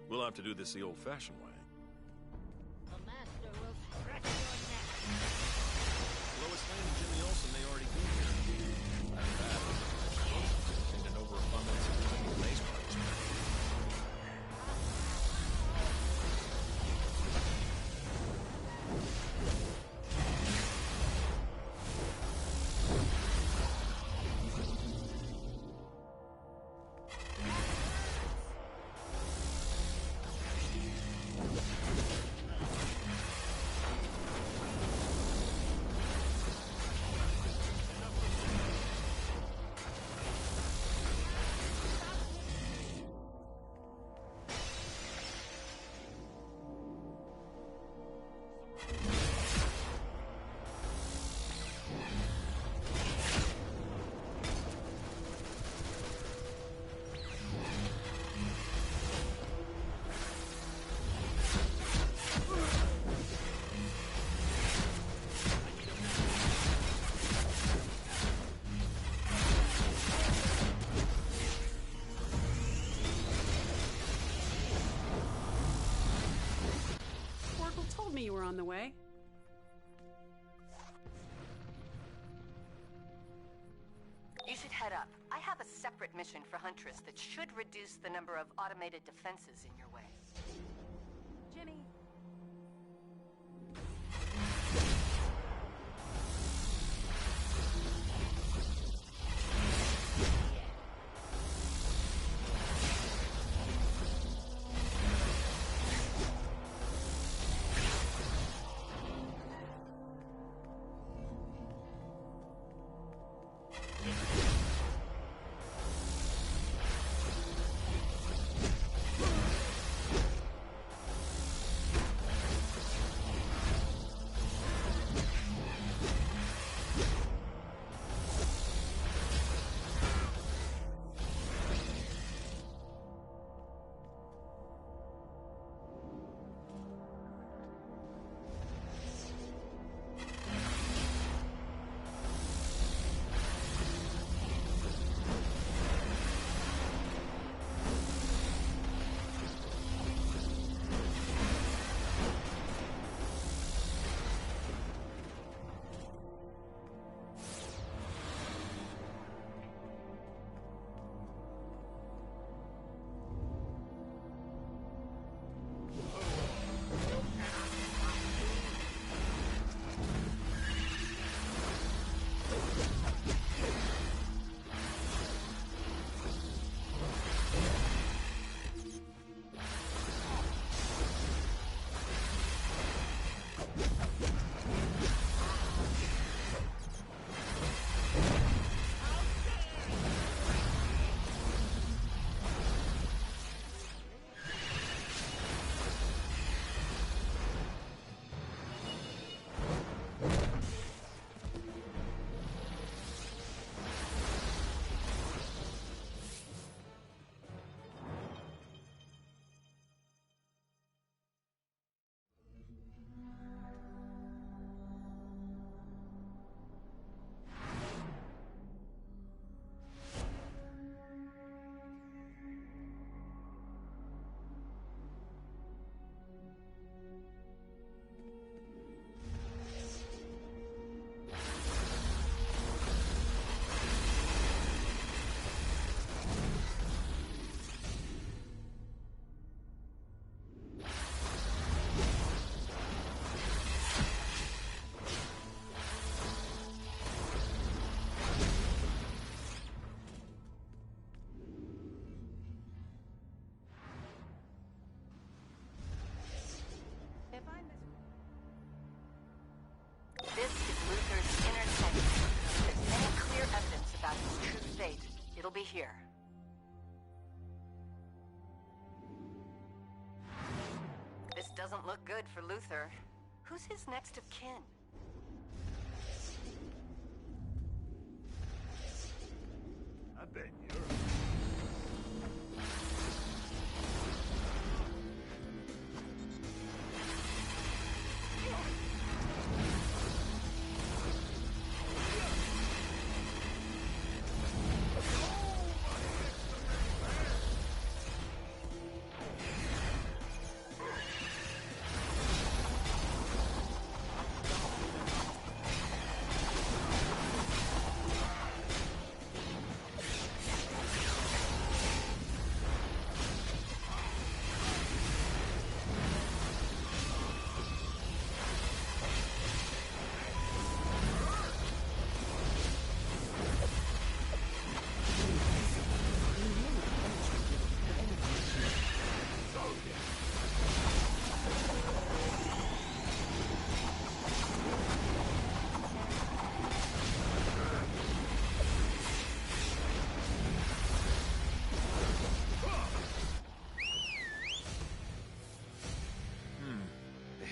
We'll have to do this the old-fashioned way. The master will stretch your neck. Lois Lane and Jimmy Olsen may already be here. That's bad. And an overabundance of lace parts. Told me you were on the way. You should head up. I have a separate mission for Huntress that should reduce the number of automated defenses in your way. Jimmy. here. This doesn't look good for Luther. Who's his next of kin? I bet you're...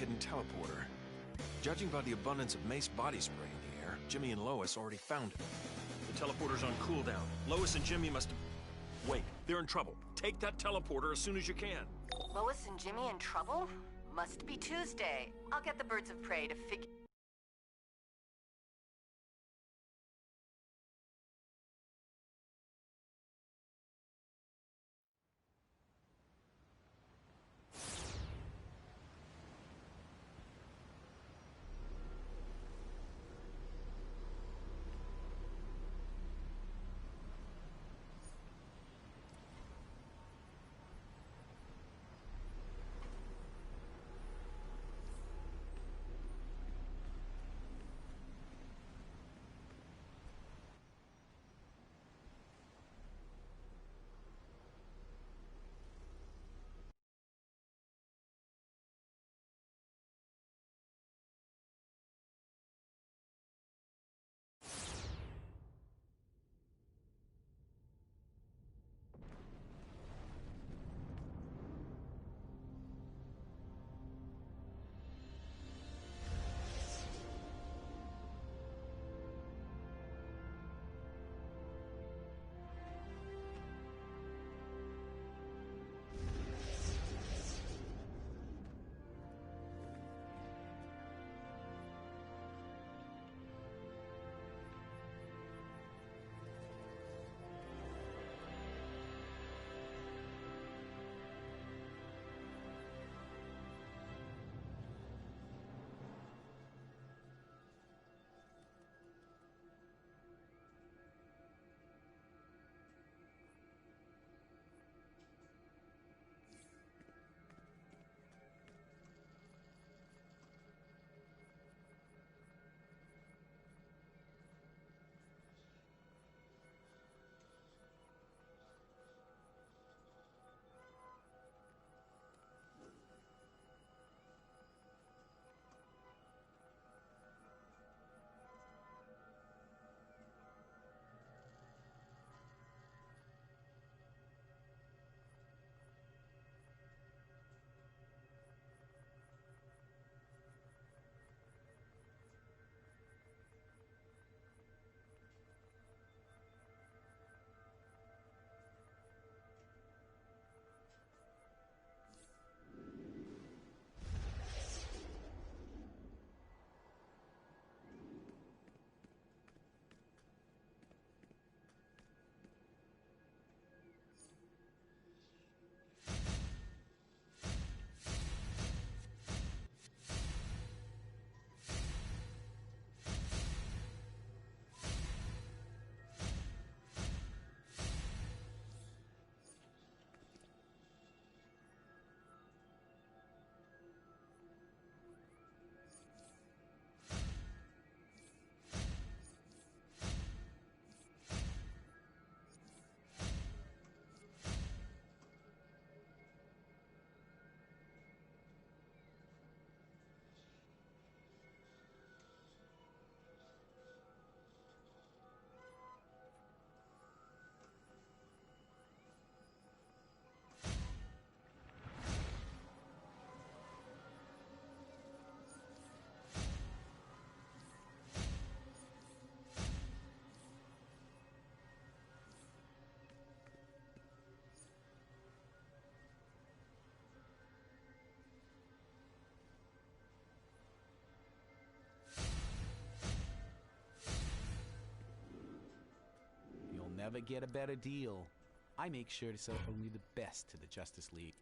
Hidden teleporter. Judging by the abundance of mace body spray in the air, Jimmy and Lois already found it. The teleporter's on cooldown. Lois and Jimmy must... Wait, they're in trouble. Take that teleporter as soon as you can. Lois and Jimmy in trouble? Must be Tuesday. I'll get the birds of prey to figure... never get a better deal. I make sure to sell only the best to the Justice League.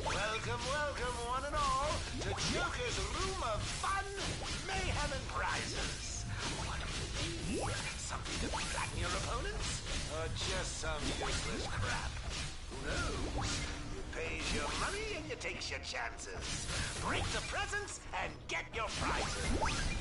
Welcome, welcome, one and all, to Joker's Room of Fun, Mayhem, and Prizes. What do you need? Something to flatten your opponents? Or just some useless crap? Who knows? You pays your money and you takes your chances. Break the presents and get your prizes.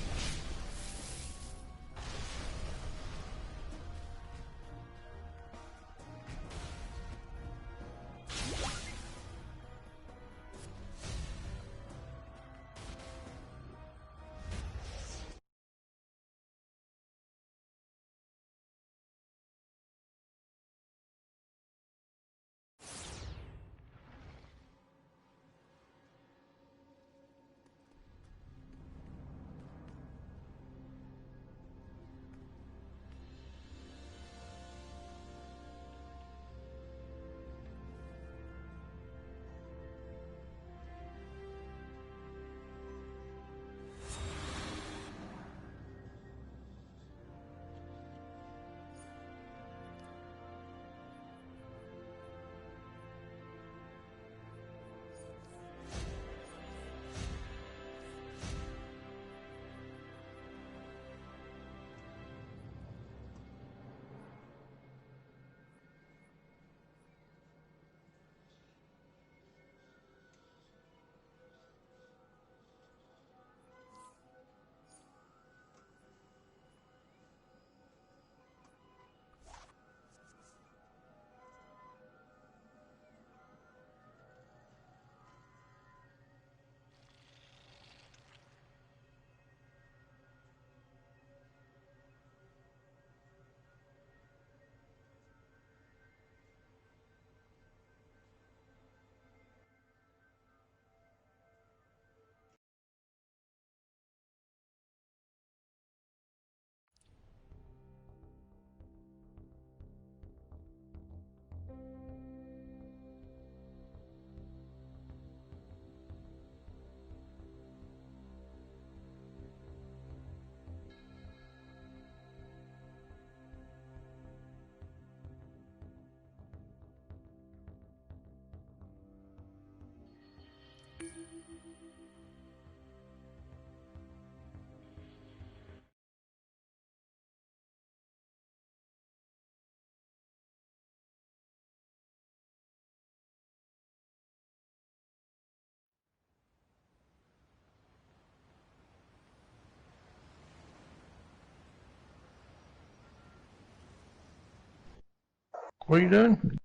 What are you doing?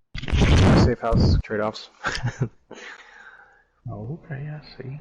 Safe house trade-offs. Oh, okay, I see.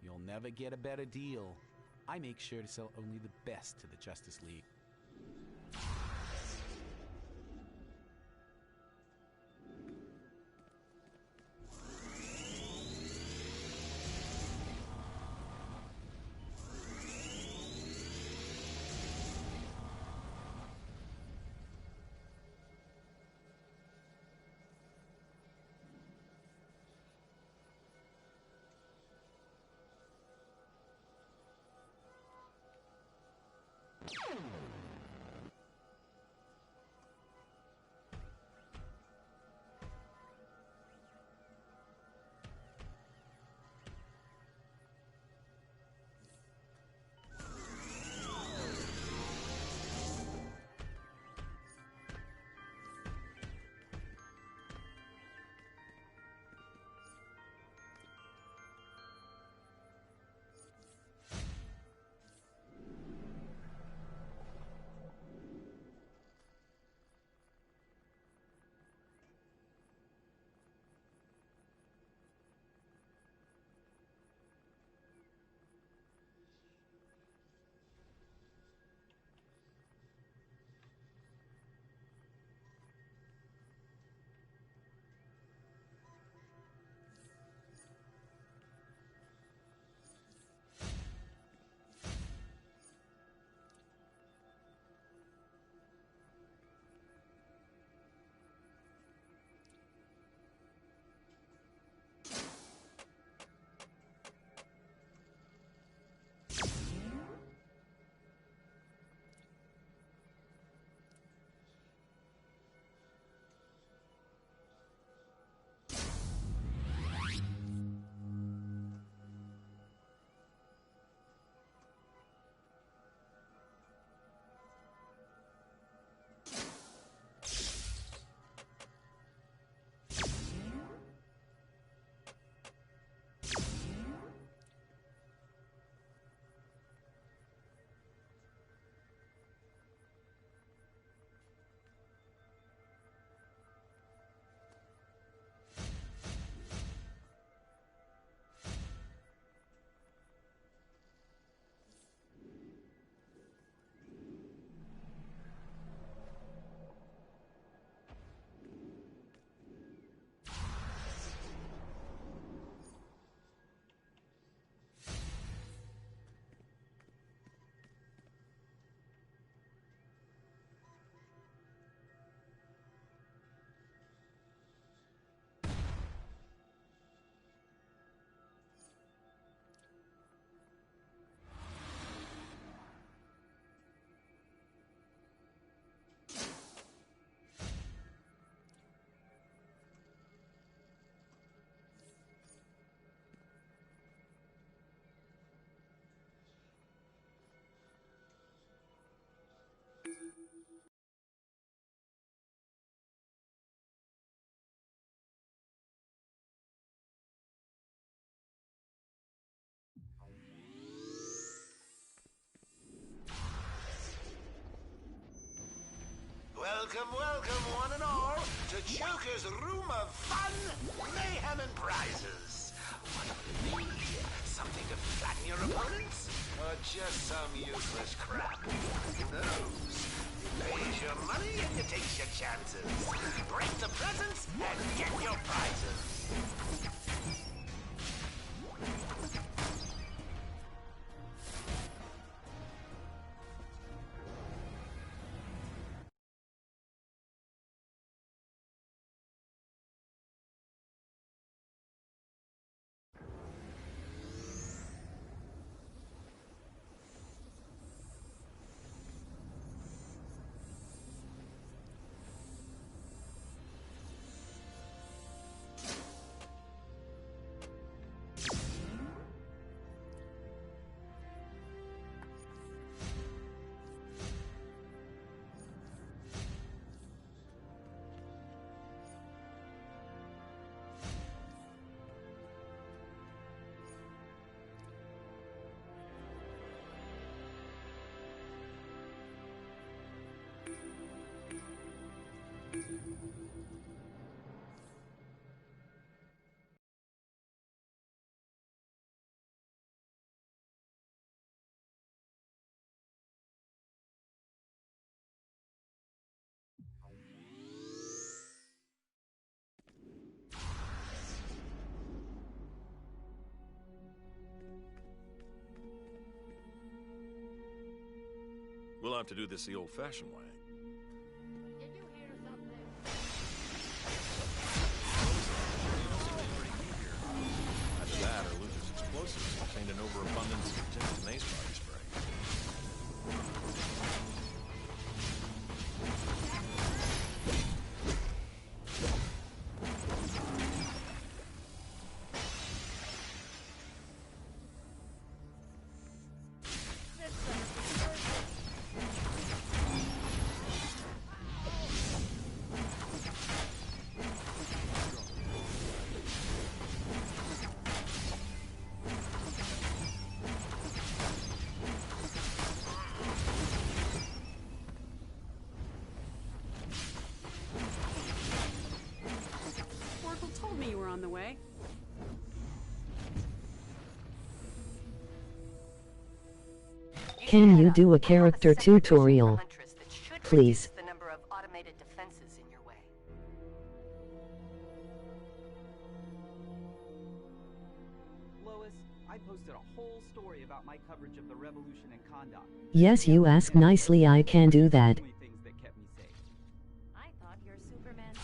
You'll never get a better deal. I make sure to sell only the best to the Justice League. Welcome, welcome, one and all, to Joker's Room of Fun, Mayhem, and Prizes. What will it be? Something to flatten your opponents? Or just some useless crap? Who knows? You pays your money and you takes your chances. Break the presents and get your prizes. We'll have to do this the old-fashioned way. Did you hear something? Either that or Luther's explosives contained an overabundance of Nth Mace body spray. Told me you were on the way. Can you do a character tutorial, please? The number of automated defenses in your way. Lois, I posted a whole story about my coverage of the revolution and conduct. Yes, you ask nicely, I can do that. Only things that kept me safe. I thought your Superman.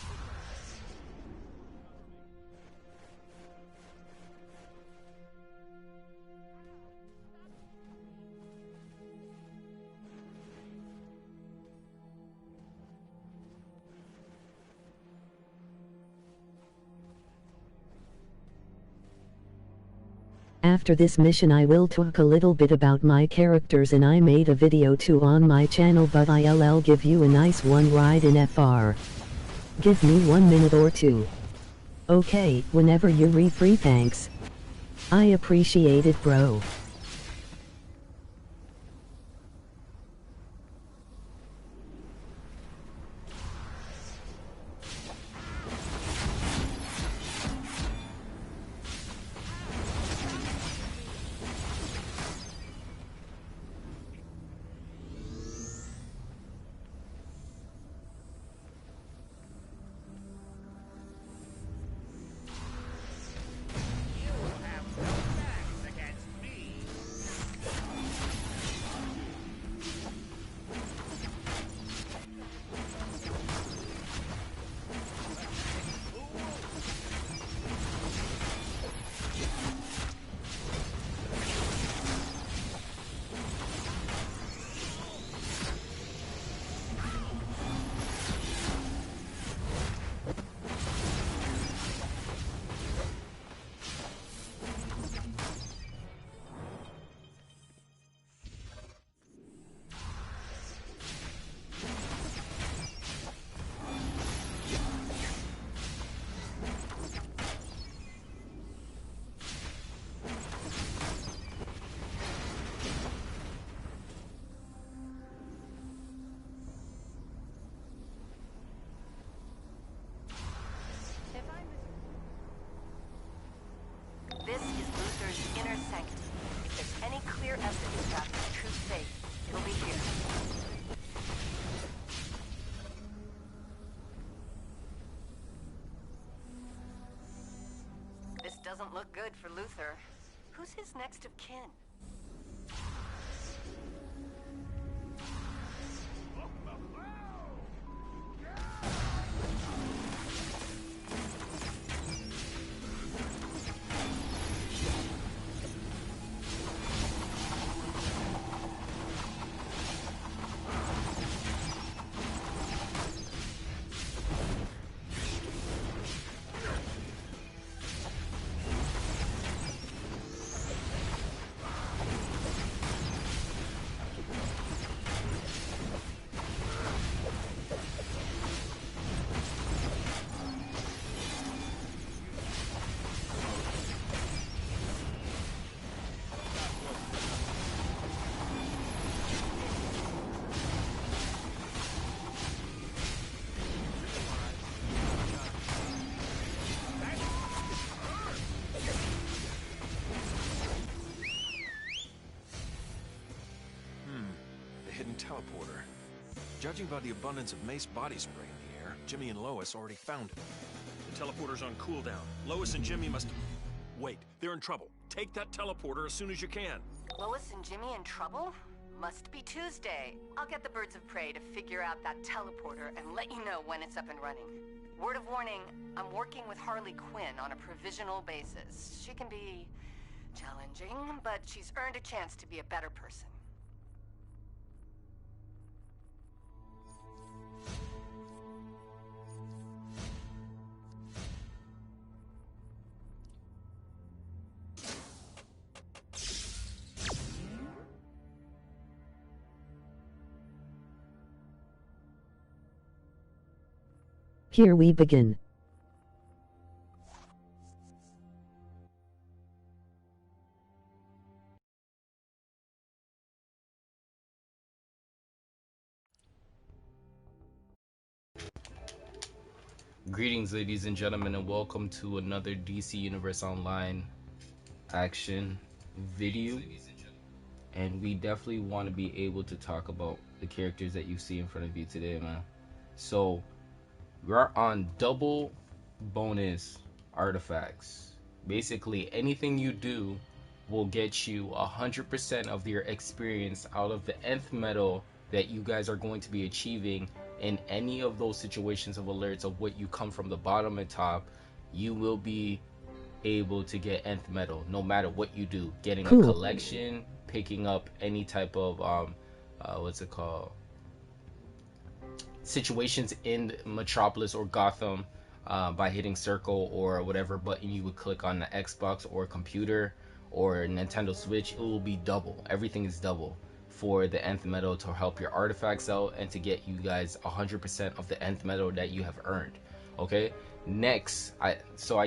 After this mission I will talk a little bit about my characters, and I made a video too on my channel, but I'll give you a nice one right in FR. Give me 1 minute or two. Okay, whenever you're free, thanks. I appreciate it, bro. You have no facts against me. doesn't look good for Luther. Who's his next of kin? Teleporter. Judging by the abundance of mace body spray in the air, Jimmy and Lois already found it. The teleporter's on cooldown. Lois and Jimmy must... Wait, they're in trouble. Take that teleporter as soon as you can. Lois and Jimmy in trouble? Must be Tuesday. I'll get the birds of prey to figure out that teleporter and let you know when it's up and running. Word of warning, I'm working with Harley Quinn on a provisional basis. She can be challenging, but she's earned a chance to be a better person. Here we begin. Greetings, ladies and gentlemen, and welcome to another DC Universe Online action video. And we definitely want to be able to talk about the characters that you see in front of you today, man. So we're on double bonus artifacts. Basically, anything you do will get you 100% of your experience out of the Nth Metal that you guys are going to be achieving in any of those situations of alerts of what you come from the bottom and top. You will be able to get Nth Metal no matter what you do. Getting a collection, picking up any type of what's it called, situations in Metropolis or Gotham by hitting circle or whatever button you would click on the Xbox or computer or Nintendo Switch. It will be double. Everything is double for the Nth Metal to help your artifacts out and to get you guys 100% of the Nth Metal that you have earned. Okay, next, I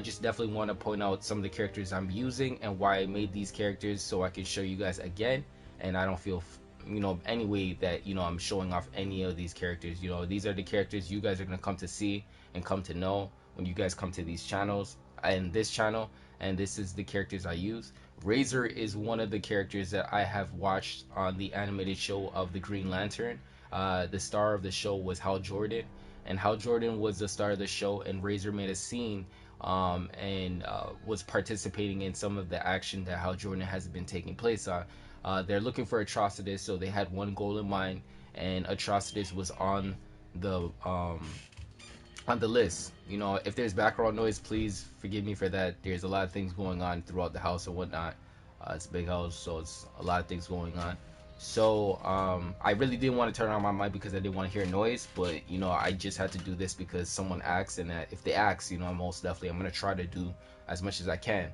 just definitely want to point out some of the characters I'm using and why I made these characters, so I can show you guys again, and I don't feel any way that I'm showing off any of these characters. These are the characters you guys are going to come to see and come to know when you guys come to these channels and this channel, and this is the characters I use. Razor is one of the characters that I have watched on the animated show of the Green Lantern. The star of the show was Hal Jordan, and Hal Jordan was the star of the show, and Razor made a scene and was participating in some of the action that Hal Jordan has been taking place on. They're looking for Atrocitus, so they had one goal in mind, and Atrocitus was on the list. If there's background noise, please forgive me for that. There's a lot of things going on throughout the house and whatnot. It's a big house, so it's a lot of things going on. So I really didn't want to turn on my mic because I didn't want to hear noise, but I just had to do this because someone asked, and that if they ask, most definitely I'm gonna try to do as much as I can.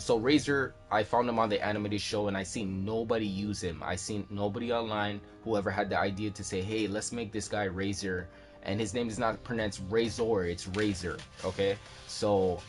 So Razor, I found him on the animated show, and I seen nobody use him. I seen nobody online who ever had the idea to say, hey, let's make this guy Razor, and his name is not pronounced Razor, it's Razor. Okay, so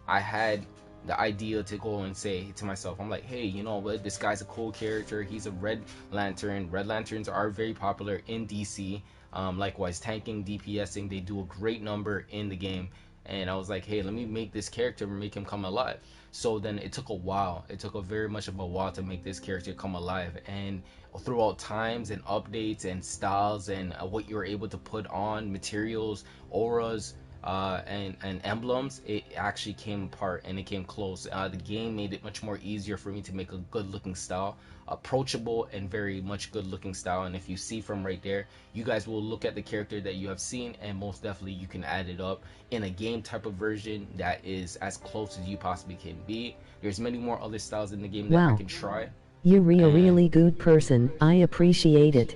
I had the idea to go and say to myself, I'm like, hey, you know what, this guy's a cool character. He's a Red Lantern. Red Lanterns are very popular in DC. Likewise, tanking, DPSing, they do a great number in the game. And I was like, hey, let me make this character and make him come alive. So then it took a while. It took a very much of a while to make this character come alive. And throughout times and updates and styles and what you're able to put on, materials, auras, and emblems, it actually came apart and it came close. The game made it much more easier for me to make a good looking style, approachable and very much good looking style. And if you see from right there, you guys will look at the character that you have seen, and most definitely you can add it up in a game type of version that is as close as you possibly can be. There's many more other styles in the game that I can try. You're a really good person. I appreciate it.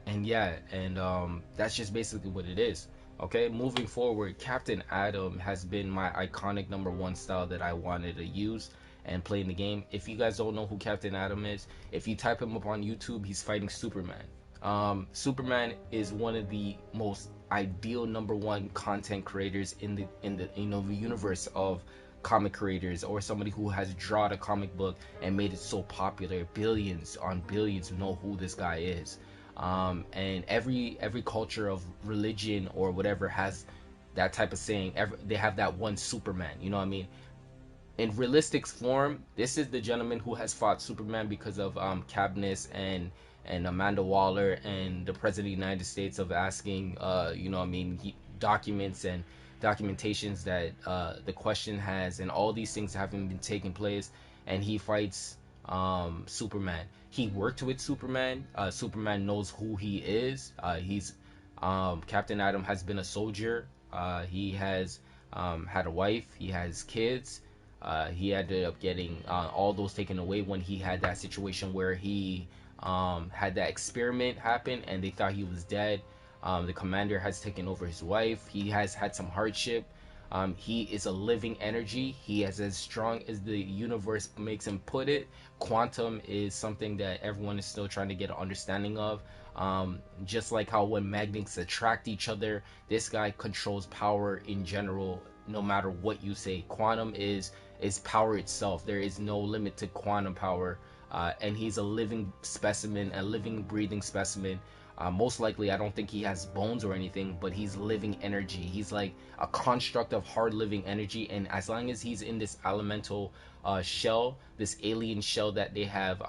And yeah, and that's just basically what it is. Okay, moving forward, Captain Atom has been my iconic #1 style that I wanted to use and play in the game. If you guys don't know who Captain Atom is, if you type him up on YouTube, he's fighting Superman. Superman is one of the most ideal #1 content creators in the the universe of comic creators, or somebody who has drawn a comic book and made it so popular. Billions on billions know who this guy is. And every culture of religion or whatever has that type of saying. They have that one Superman, you know what I mean? In realistic form, this is the gentleman who has fought Superman because of Cadmus and Amanda Waller and the President of the United States of asking you know what I mean, documents and documentations that the question has, and all these things haven't been taking place, and he fights Superman. He worked with Superman. Superman knows who he is. He's Captain Atom has been a soldier. He has had a wife. He has kids. He ended up getting all those taken away when he had that situation where he had that experiment happen and they thought he was dead. The commander has taken over his wife. He has had some hardship. He is a living energy. He is as strong as the universe makes him put it. Quantum is something that everyone is still trying to get an understanding of. Just like how when magnets attract each other, this guy controls power in general, no matter what you say. Quantum is power itself. There is no limit to quantum power. And he's a living specimen, a living, breathing specimen. Most likely, I don't think he has bones or anything, but he's living energy. He's like a construct of hard living energy, and as long as he's in this elemental shell, this alien shell that they have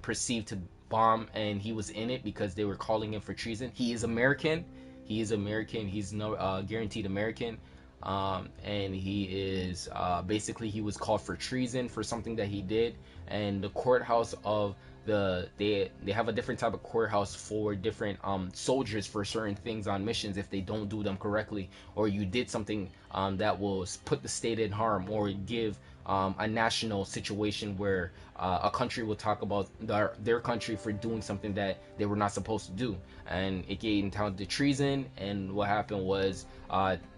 perceived to bomb, and he was in it because they were calling him for treason. He is American. He is American. He's no guaranteed American. And he is basically, he was called for treason for something that he did, and the courthouse of they have a different type of courthouse for different soldiers for certain things on missions if they don't do them correctly, or you did something that will put the state in harm, or give a national situation where a country will talk about their country for doing something that they were not supposed to do, and it came down to treason. And what happened was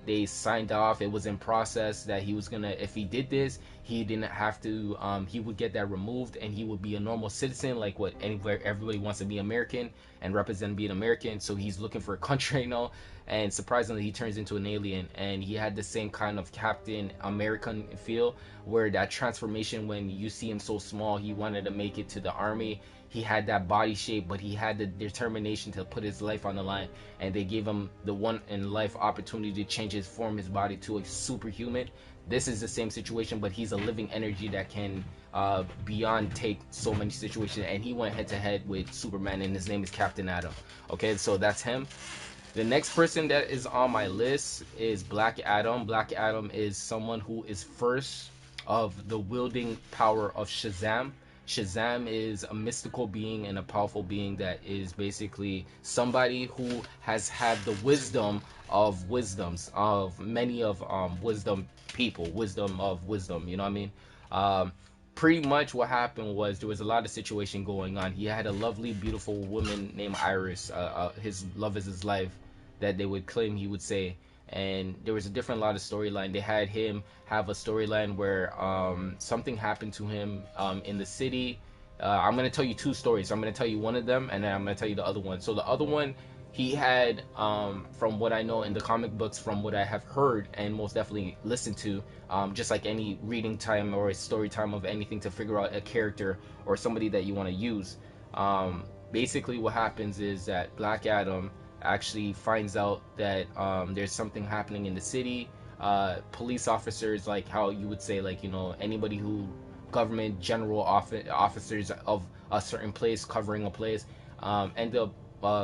they signed off. It was in process that he was gonna, if he did this, he didn't have to, he would get that removed and he would be a normal citizen, like what anywhere everybody wants to be American and represent being American. So he's looking for a country, you know, and surprisingly he turns into an alien, and he had the same kind of Captain American feel, where that transformation, when you see him so small, he wanted to make it to the army. He had that body shape, but he had the determination to put his life on the line, and they gave him the one in life opportunity to change his form, his body to a superhuman. This is the same situation, but he's a living energy that can beyond take so many situations, and he went head to head with Superman, and his name is Captain Atom. Okay, so that's him. The next person that is on my list is Black Adam. Black Adam is someone who is first of the wielding power of Shazam. Shazam is a mystical being and a powerful being that is basically somebody who has had the wisdom of wisdoms of many of wisdom people, wisdom of wisdom, you know what I mean? Pretty much what happened was there was a lot of situation going on. He had a lovely, beautiful woman named Iris. His love is his life, that they would claim, he would say. And there was a different lot of storyline. They had him have a storyline where something happened to him in the city. I'm going to tell you two stories. I'm going to tell you one of them, and then I'm going to tell you the other one. So the other one, he had, from what I know in the comic books, from what I have heard and most definitely listened to, just like any reading time or a story time of anything to figure out a character or somebody that you want to use. Basically what happens is that Black Adam actually finds out that there's something happening in the city. Police officers, like how you would say, like, you know, anybody who government general officers of a certain place covering a place, end up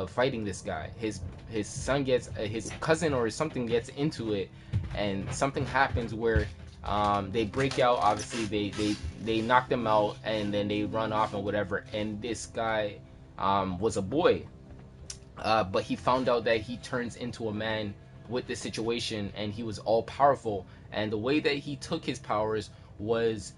fighting this guy. His son gets his cousin or something gets into it, and something happens where they break out. Obviously, they knock them out, and then they run off and whatever. And this guy was a boy, but he found out that he turns into a man with this situation, and he was all powerful. And the way that he took his powers was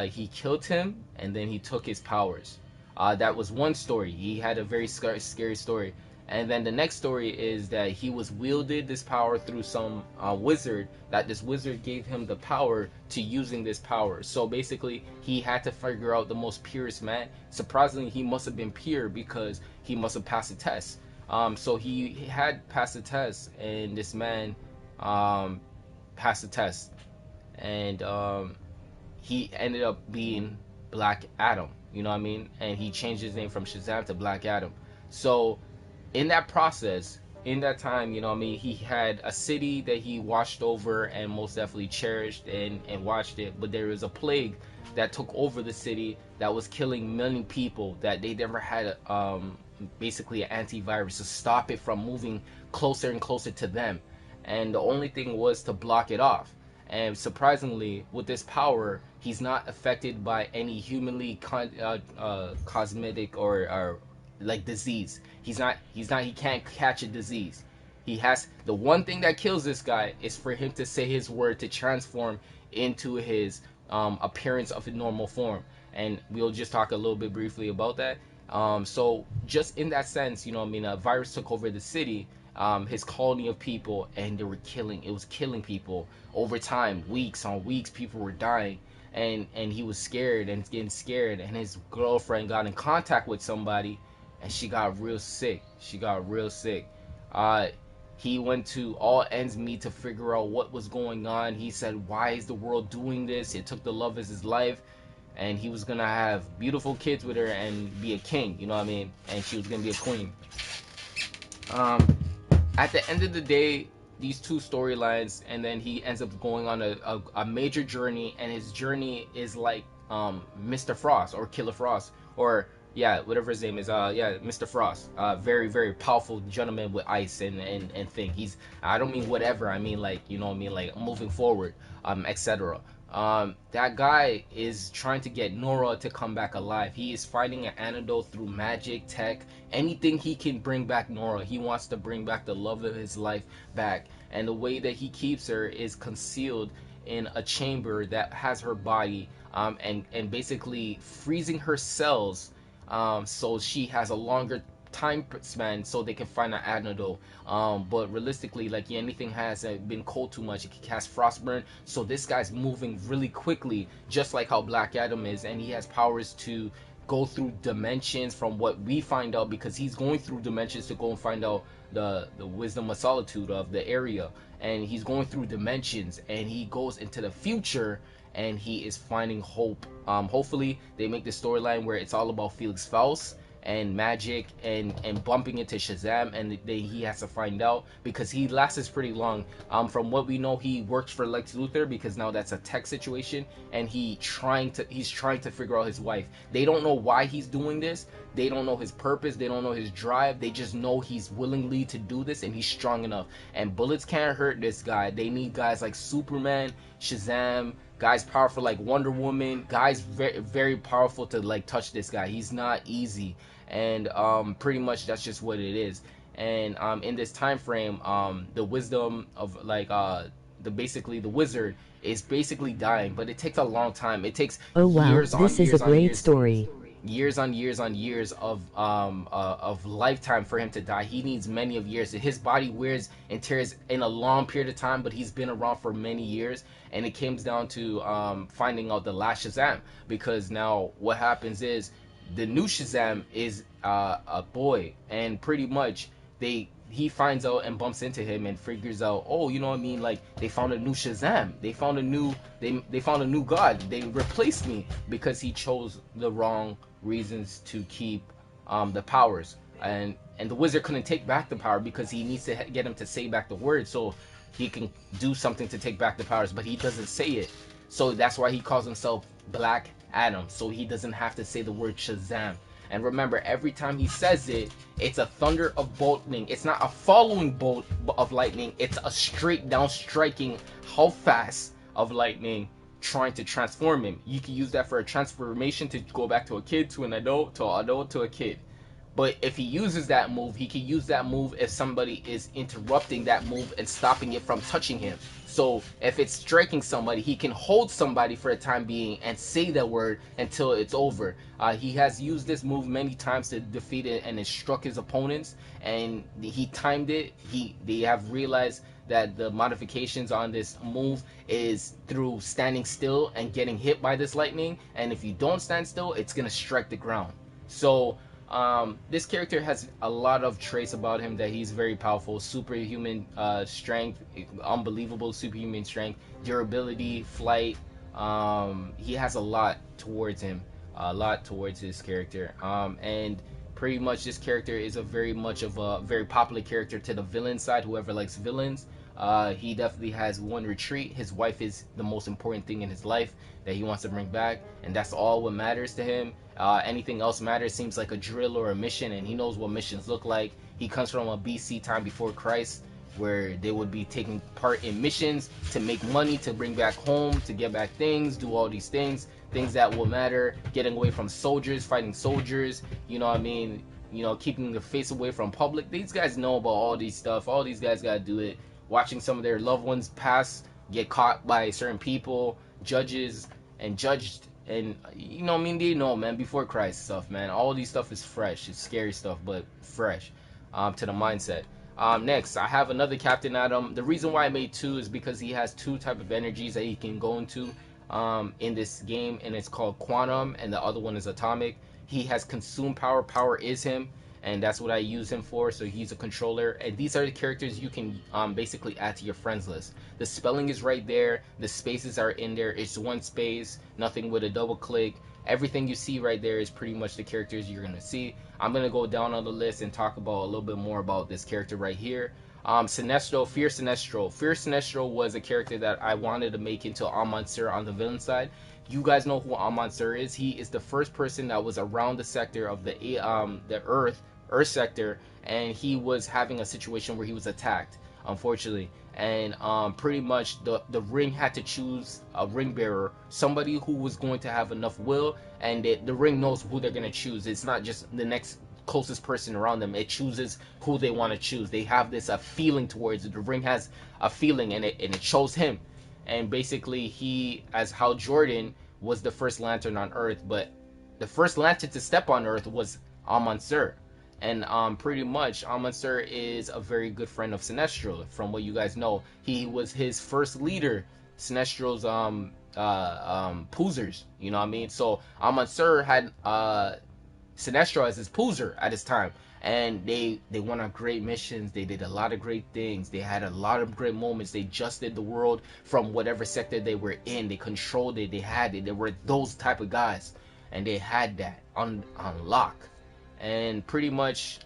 he killed him, and then he took his powers. That was one story. He had a very scary story. And then the next story is that he was wielded this power through some wizard, that this wizard gave him the power to using this power. So basically, he had to figure out the most purest man. Surprisingly, he must have been pure because he must have passed the test. So he had passed the test, and this man passed the test. And he ended up being Black Adam. You know what I mean? And he changed his name from Shazam to Black Adam. So in that process, in that time, you know what I mean, he had a city that he watched over and most definitely cherished and watched it. But there was a plague that took over the city that was killing many people, that they never had basically an antivirus to stop it from moving closer and closer to them. And the only thing was to block it off. And surprisingly, with this power, he's not affected by any humanly cosmetic or like disease. He can't catch a disease. He has, the one thing that kills this guy is for him to say his word to transform into his appearance of a normal form. And we'll just talk a little bit briefly about that. So just in that sense, you know what I mean, a virus took over the city, his colony of people, and it was killing people over time. Weeks on weeks, people were dying, and he was scared and getting scared, and his girlfriend got in contact with somebody, and she got real sick. He went to all ends meet to figure out what was going on. He said, why is the world doing this? It took the love of his life, and he was gonna have beautiful kids with her and be a king, you know what I mean? And she was gonna be a queen. At the end of the day, these two storylines, and then he ends up going on a major journey, and his journey is like Mr. Frost or Killer Frost, or yeah, whatever his name is, Mr. Frost. Very, very powerful gentleman with ice and thing. He's, I don't mean whatever, I mean like, you know what I mean, like moving forward, etc. That guy is trying to get Nora to come back alive. He is finding an antidote through magic, tech, anything he can bring back Nora. He wants to bring back the love of his life back. And the way that he keeps her is concealed in a chamber that has her body, and basically freezing her cells, so she has a longer time span so they can find an antidote. But realistically, like, anything has been cold too much, it can cast frostburn. So this guy's moving really quickly, just like how Black Adam is, and he has powers to go through dimensions from what we find out, because he's going through dimensions to go and find out the wisdom of solitude of the area, and he's going through dimensions, and he goes into the future, and he is finding hope. Hopefully they make the storyline where it's all about Felix Faust and magic and bumping into Shazam, and he has to find out, because he lasts pretty long. From what we know, he works for Lex Luthor, because now that's a tech situation, and he's trying to figure out his wife. They don't know why he's doing this. They don't know his purpose. They don't know his drive. They just know he's willingly to do this, and he's strong enough. And bullets can't hurt this guy. They need guys like Superman, Shazam, guys powerful like Wonder Woman, guys very, very powerful to like touch this guy. He's not easy. And pretty much that's just what it is. And in this time frame, the wisdom of like the wizard is basically dying, but it takes a long time. It takes years on this is years a great years, story. Years on years on years of lifetime for him to die. He needs many of years. His body wears and tears in a long period of time, but he's been around for many years. And it comes down to finding out the last Shazam, because now what happens is the new Shazam is a boy, and pretty much he finds out and bumps into him and figures out, oh, you know what I mean, like, they found a new Shazam, they found a new god, they replaced me, because he chose the wrong reasons to keep the powers, and the wizard couldn't take back the power because he needs to get him to say back the word so he can do something to take back the powers, but he doesn't say it. So that's why he calls himself Black Adam, so he doesn't have to say the word Shazam. And remember, every time he says it, it's a thunder of lightning. It's not a following bolt of lightning. It's a straight down striking, how fast of lightning, trying to transform him. You can use that for a transformation to go back to a kid, to an adult, to an adult, to a kid. But if he uses that move, he can use that move if somebody is interrupting that move and stopping it from touching him. So if it's striking somebody, he can hold somebody for a time being and say that word until it's over. He has used this move many times to defeat it and it struck his opponents, and he timed it. They have realized that the modifications on this move is through standing still and getting hit by this lightning, and if you don't stand still, it's gonna strike the ground. So this character has a lot of traits about him that he's very powerful. Superhuman strength, unbelievable superhuman strength, durability, flight. He has a lot towards him, a lot towards his character. And pretty much this character is a very popular character to the villain side, whoever likes villains. He definitely has one retreat. His wife is the most important thing in his life that he wants to bring back, and that's all what matters to him. Anything else matters seems like a drill or a mission, and he knows what missions look like. He comes from a BC time before Christ, where they would be taking part in missions to make money, to bring back home, to get back things, do all these things that will matter, getting away from soldiers, fighting soldiers, you know what I mean, you know, keeping their face away from public. These guys know about all these stuff. All these guys gotta do it. Watching some of their loved ones pass, get caught by certain people, judges, and judged, and you know what I mean, they know, man, before Christ stuff, man. All these stuff is fresh. It's scary stuff, but fresh to the mindset. Next, I have another Captain Atom. The reason why I made two is because he has two type of energies that he can go into in this game, and it's called Quantum, and the other one is Atomic. He has Consume Power. Power is him, and that's what I use him for. So he's a controller, and these are the characters you can basically add to your friends list. The spelling is right there, the spaces are in there. It's one space, nothing with a double click. Everything you see right there is pretty much the characters you're gonna see. I'm gonna go down on the list and talk about a little bit more about this character right here. Sinestro, Fear Sinestro. Fear Sinestro was a character that I wanted to make into Monster on the villain side. You guys know who Monster is. He is the first person that was around the sector of the Earth sector, and he was having a situation where he was attacked, unfortunately. And pretty much the ring had to choose a ring bearer, somebody who was going to have enough will, and the ring knows who they're going to choose. It's not just the next closest person around them. It chooses who they want to choose. They have this a feeling towards it. The ring has a feeling, and it chose him. And basically, he, as Hal Jordan, was the first Lantern on Earth, but the first Lantern to step on Earth was Monster. And pretty much Monster is a very good friend of Sinestro, from what you guys know. He was his first leader, Sinestro's poozers, you know what I mean? So Monster had Sinestro as his poozer at his time, and they went on great missions. They did a lot of great things. They had a lot of great moments. They adjusted the world from whatever sector they were in. They controlled it. They had it. They were those type of guys, and they had that on lock. And pretty much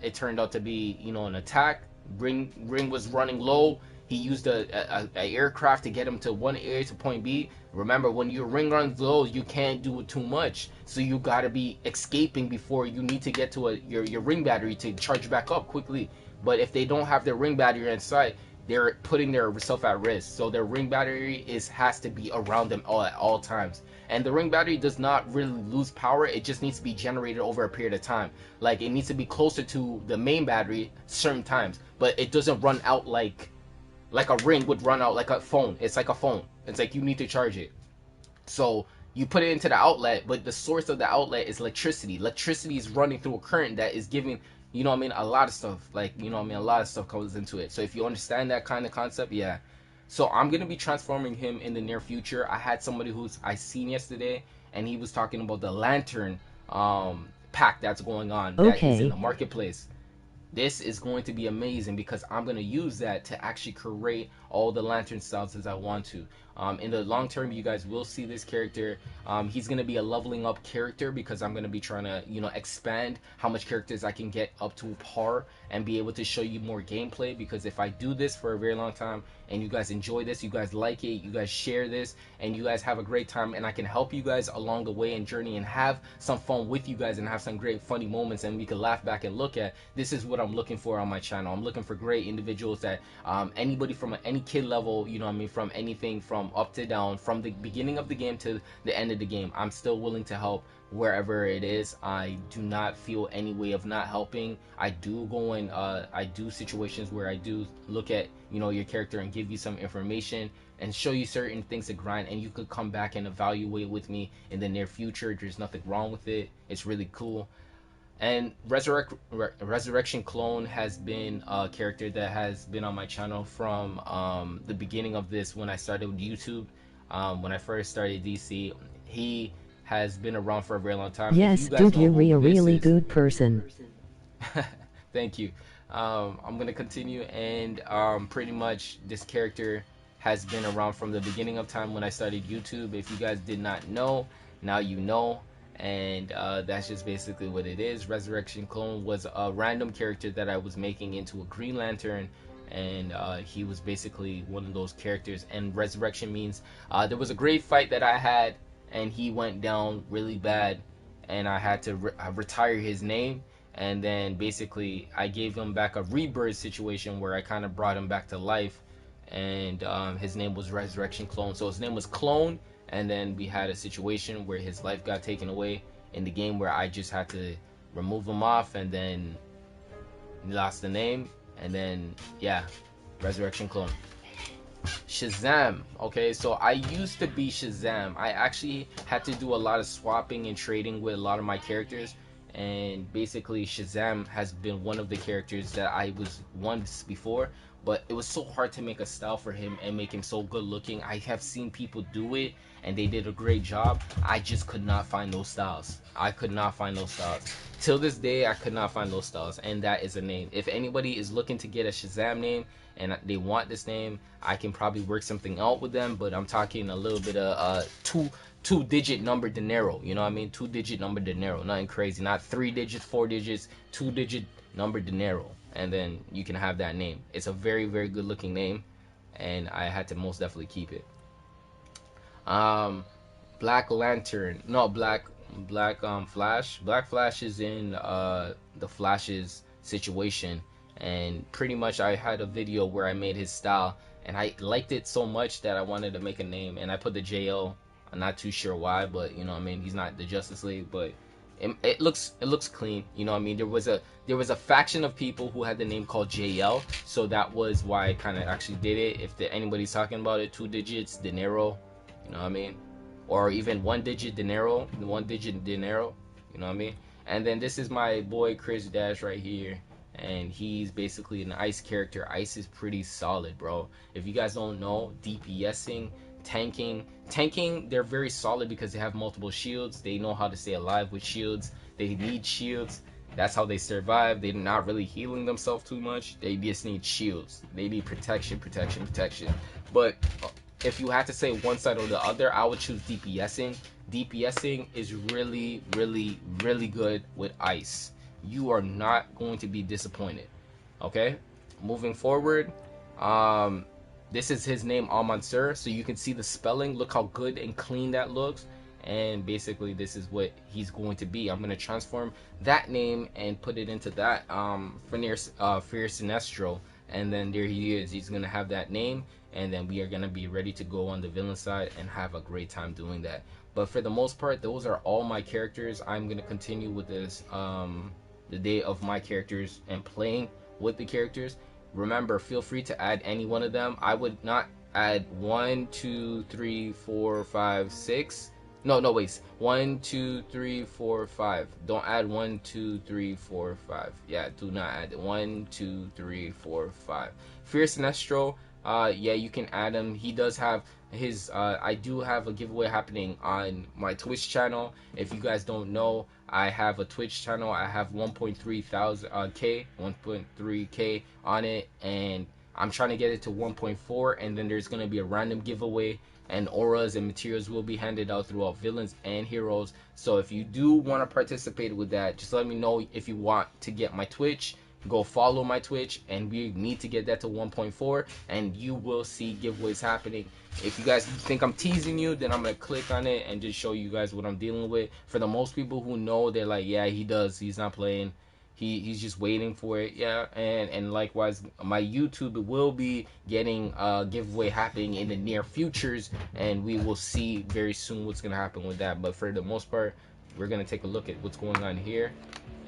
it turned out to be, you know, an attack. Ring was running low. He used a aircraft to get him to one area to point B. Remember, when your ring runs low, you can't do too much, so you gotta be escaping before you need to get to your ring battery to charge back up quickly. But if they don't have their ring battery inside, they're putting their self at risk. So their ring battery has to be around them at all times. And the ring battery does not really lose power. It just needs to be generated over a period of time. Like, it needs to be closer to the main battery certain times, but it doesn't run out like a ring would run out, like a phone. It's like a phone. It's like you need to charge it. So you put it into the outlet, but the source of the outlet is electricity. Electricity is running through a current that is giving, you know what I mean, a lot of stuff. Like, you know what I mean, a lot of stuff comes into it. So if you understand that kind of concept, yeah. So I'm going to be transforming him in the near future. I had somebody who's I seen yesterday, and he was talking about the Lantern pack that's going on. That is in the marketplace. This is going to be amazing because I'm going to use that to actually create all the lantern styles as I want to. In the long term, you guys will see this character. He's going to be a leveling up character because I'm going to be trying to, you know, expand how much characters I can get up to par and be able to show you more gameplay. Because if I do this for a very long time and you guys enjoy this, you guys like it, you guys share this, and you guys have a great time, and I can help you guys along the way and journey and have some fun with you guys and have some great funny moments and we can laugh back and look at, this is what I'm looking for on my channel. I'm looking for great individuals that anybody from any kid level, you know what I mean, from anything from up to down, from the beginning of the game to the end of the game, I'm still willing to help wherever it is. I do not feel any way of not helping. I do go in I do situations where I do look at, you know, your character and give you some information and show you certain things to grind, and you could come back and evaluate with me in the near future. There's nothing wrong with it. It's really cool. And Resurrection Clone has been a character that has been on my channel from the beginning of this, when I started with YouTube. When I first started DC, he has been around for a very long time. Yes, dude, you're a really good person. Thank you. I'm gonna continue, and pretty much this character has been around from the beginning of time when I started YouTube. If you guys did not know, now you know. And that's just basically what it is. Resurrection Clone was a random character that I was making into a Green Lantern, and he was basically one of those characters. And resurrection means there was a great fight that I had, and he went down really bad, and I had to retire his name. And then basically I gave him back a rebirth situation where I kind of brought him back to life, and his name was Resurrection Clone. So his name was Clone, and then we had a situation where his life got taken away in the game where I just had to remove him off, and then he lost the name, and then yeah, Resurrection Clone. Shazam. Okay, so I used to be Shazam. I actually had to do a lot of swapping and trading with a lot of my characters, and basically Shazam has been one of the characters that I was once before, but it was so hard to make a style for him and make him so good looking. I have seen people do it and they did a great job. I just could not find those styles. I could not find those styles. Till this day, I could not find those styles, and that is a name. If anybody is looking to get a Shazam name and they want this name, I can probably work something out with them, but I'm talking a little bit of two-digit number dinero, you know what I mean? 2-digit number dinero, nothing crazy, not 3 digits, 4 digits, 2-digit number dinero, and then you can have that name. It's a very, very good looking name, and I had to most definitely keep it. Black Lantern, no, Black Flash. Black Flash is in the Flash's situation, and pretty much I had a video where I made his style, and I liked it so much that I wanted to make a name, and I put the JL. I'm not too sure why, but you know what I mean, he's not the Justice League, but it looks clean, you know what I mean. There was a faction of people who had the name called JL, so that was why I kind of actually did it. If anybody's talking about it, 2 digits dinero, you know what I mean, or even 1 digit dinero, you know what I mean. And then this is my boy Chris Dash right here, and he's basically an ice character. Ice is pretty solid, bro. If you guys don't know, DPSing, tanking, they're very solid because they have multiple shields. They know how to stay alive with shields. They need shields. That's how they survive. They're not really healing themselves too much. They just need shields. They need protection. But if you had to say one side or the other, I would choose DPSing. DPSing is really, really, really good with ice. You are not going to be disappointed. Okay, moving forward, this is his name, Almansur, so you can see the spelling. Look how good and clean that looks. And basically this is what he's going to be. I'm going to transform that name and put it into that Fear Sinestro, and then there he is. He's going to have that name, and then we are going to be ready to go on the villain side and have a great time doing that. But for the most part, those are all my characters. I'm going to continue with this the day of my characters and playing with the characters. Remember, feel free to add any one of them. I would not add 1, 2, 3, 4, 5, 6. No, wait. 1, 2, 3, 4, 5. Don't add 1, 2, 3, 4, 5. Yeah, do not add 1, 2, 3, 4, 5. Fear Sinestro, Yeah, you can add him. He does have his I do have a giveaway happening on my Twitch channel. If you guys don't know, I have a Twitch channel. I have 1.3 thousand k 1.3k on it, and I'm trying to get it to 1.4, and then there's going to be a random giveaway, and auras and materials will be handed out throughout villains and heroes. So if you do want to participate with that, just let me know. If you want to get my Twitch, go follow my Twitch, and we need to get that to 1.4, and you will see giveaways happening. If you guys think I'm teasing you, then I'm gonna click on it and just show you guys what I'm dealing with. For the most people who know, they're like, yeah, he does, he's not playing, he's just waiting for it. Yeah, and likewise, my YouTube will be getting a giveaway happening in the near futures, and we will see very soon what's gonna happen with that. But for the most part, we're gonna take a look at what's going on here,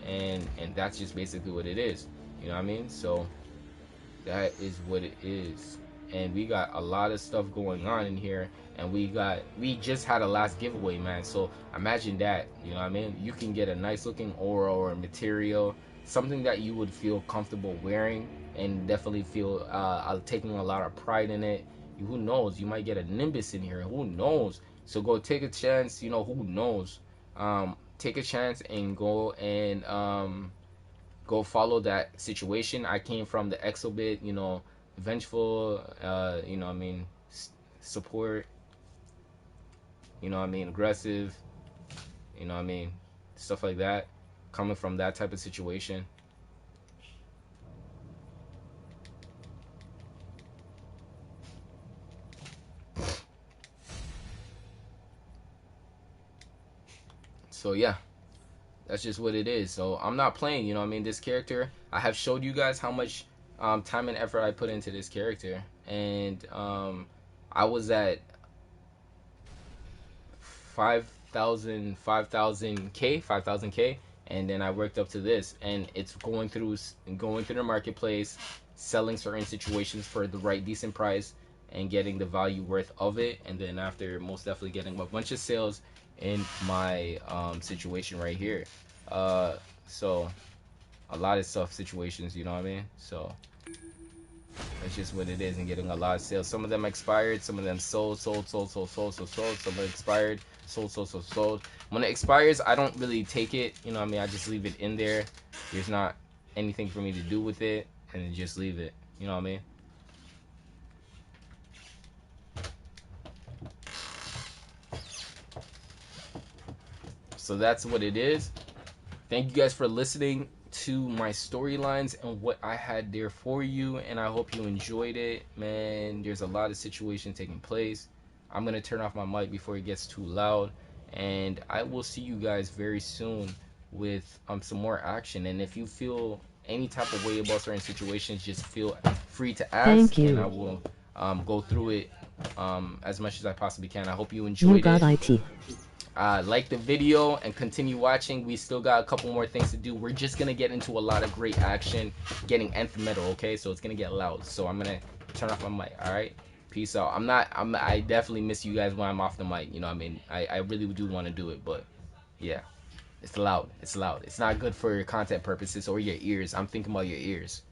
and that's just basically what it is. You know what I mean? So that is what it is. And we got a lot of stuff going on in here, and we just had a last giveaway, man. So imagine that. You know what I mean? You can get a nice looking aura or a material, something that you would feel comfortable wearing, and definitely feel taking a lot of pride in it. Who knows, you might get a Nimbus in here, who knows? So go take a chance, you know, who knows. Take a chance and go follow that situation. I came from the Exobit, you know, vengeful, you know what I mean, support, you know what I mean, aggressive, you know what I mean, stuff like that, coming from that type of situation. So yeah, that's just what it is. So I'm not playing, you know what I mean, this character. I have showed you guys how much time and effort I put into this character, and I was at 5,000k, and then I worked up to this, and it's going through the marketplace, selling certain situations for the right decent price, and getting the value worth of it, and then after, most definitely getting a bunch of sales in my situation right here. So a lot of stuff situations, you know what I mean? So that's just what it is, and getting a lot of sales. Some of them expired, some of them sold. Some are expired, sold. When it expires, I don't really take it, you know what I mean? I just leave it in there. There's not anything for me to do with it, and just leave it, you know what I mean? So that's what it is. Thank you guys for listening to my storylines and what I had there for you, and I hope you enjoyed it. Man, there's a lot of situations taking place. I'm gonna turn off my mic before it gets too loud, and I will see you guys very soon with some more action. And if you feel any type of way about certain situations, just feel free to ask. Thank you. And I will go through it as much as I possibly can. I hope you enjoyed You got it. IT. Like the video and continue watching. We still got a couple more things to do. We're just gonna get into a lot of great action, getting Nth Metal, okay? So it's gonna get loud. So I'm gonna turn off my mic, alright? Peace out. I definitely miss you guys when I'm off the mic, you know what I mean? I really do want to do it, but yeah. It's loud. It's loud. It's not good for your content purposes or your ears. I'm thinking about your ears.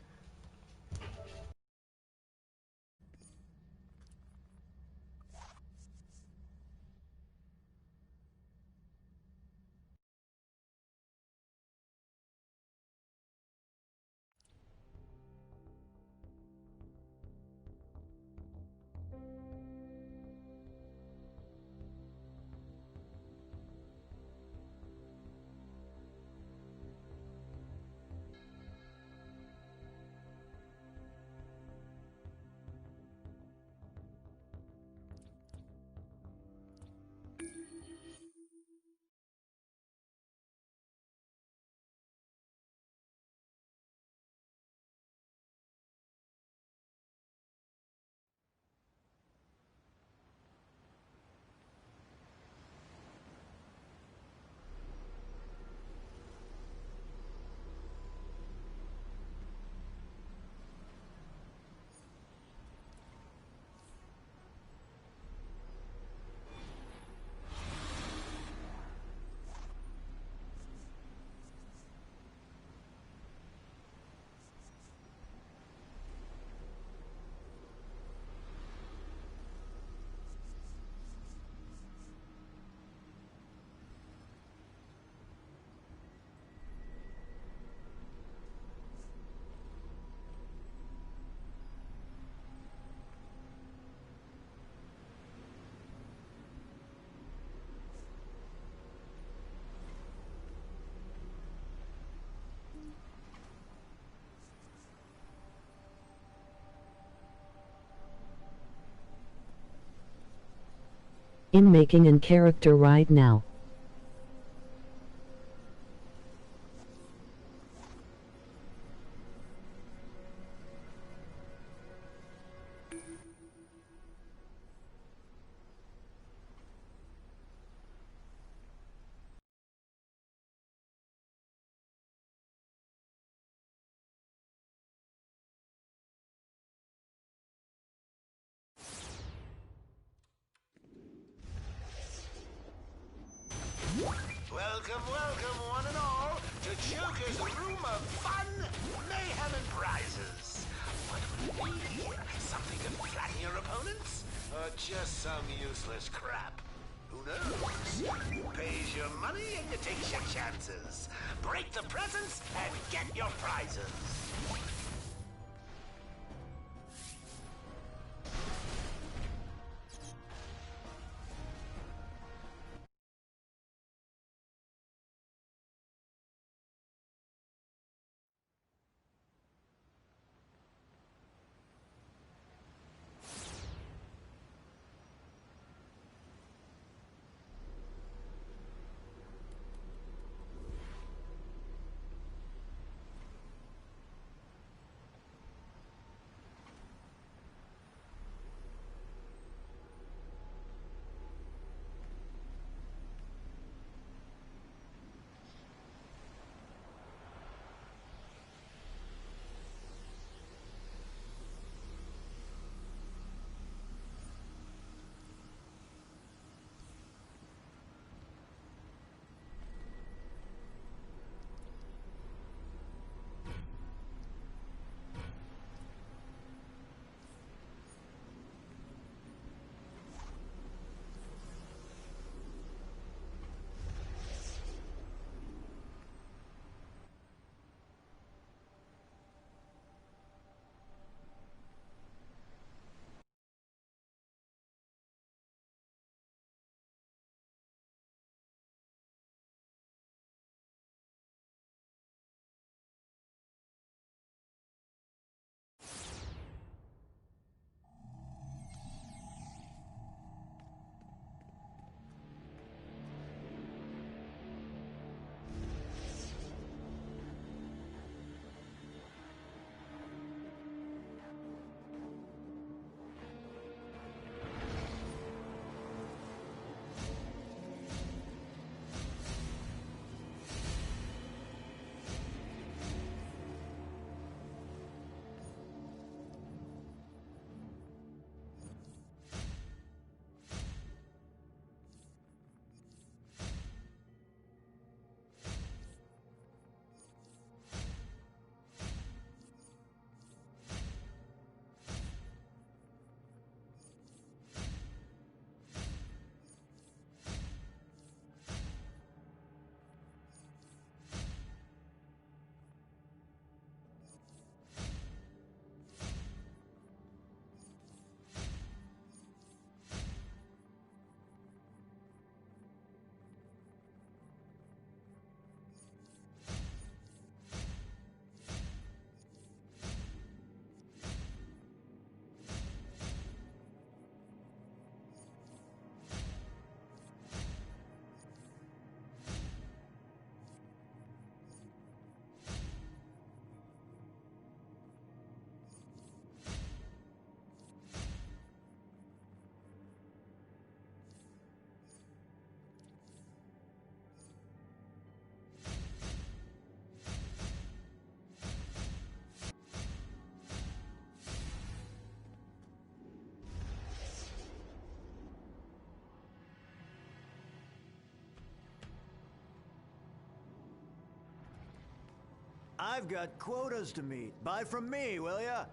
In making an character right now. Welcome, welcome, one and all, to Joker's Room of Fun, Mayhem, and Prizes. What would it be? Something to flatten your opponents? Or just some useless crap? Who knows? Pays your money and you take your chances. Break the presents and get your prizes. I've got quotas to meet. Buy from me, will ya?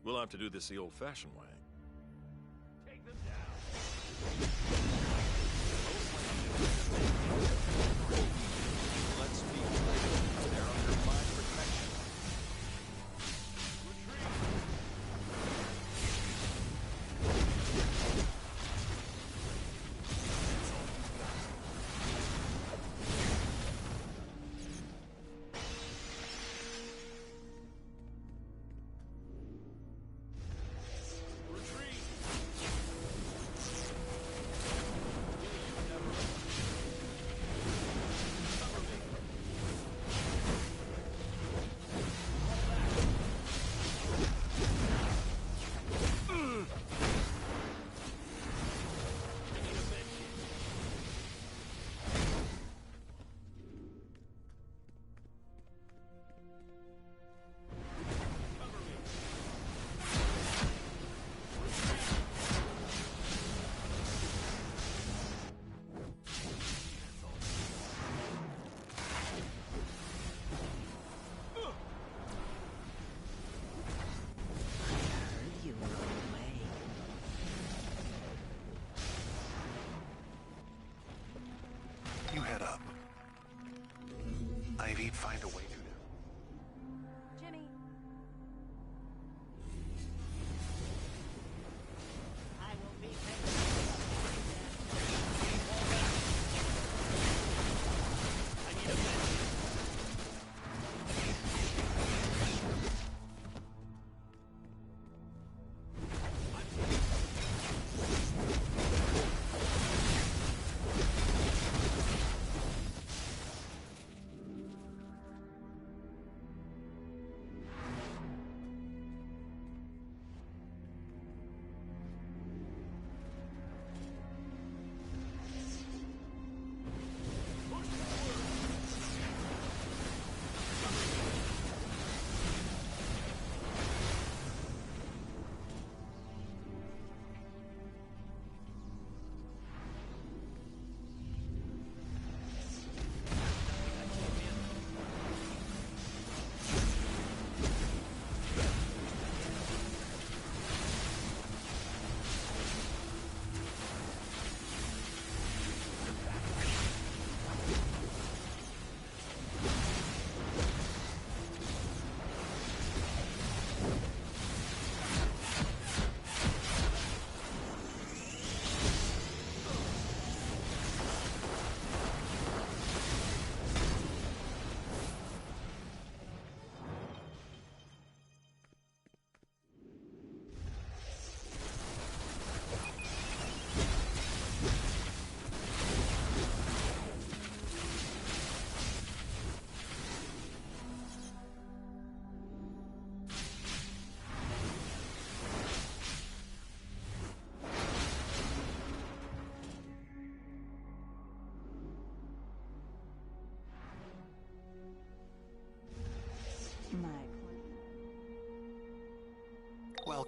We'll have to do this the old-fashioned way. Take them down. Let's be clear. They're under my protection. You head up. Ivy'd find a way through there. Jimmy. I will be I need a vent.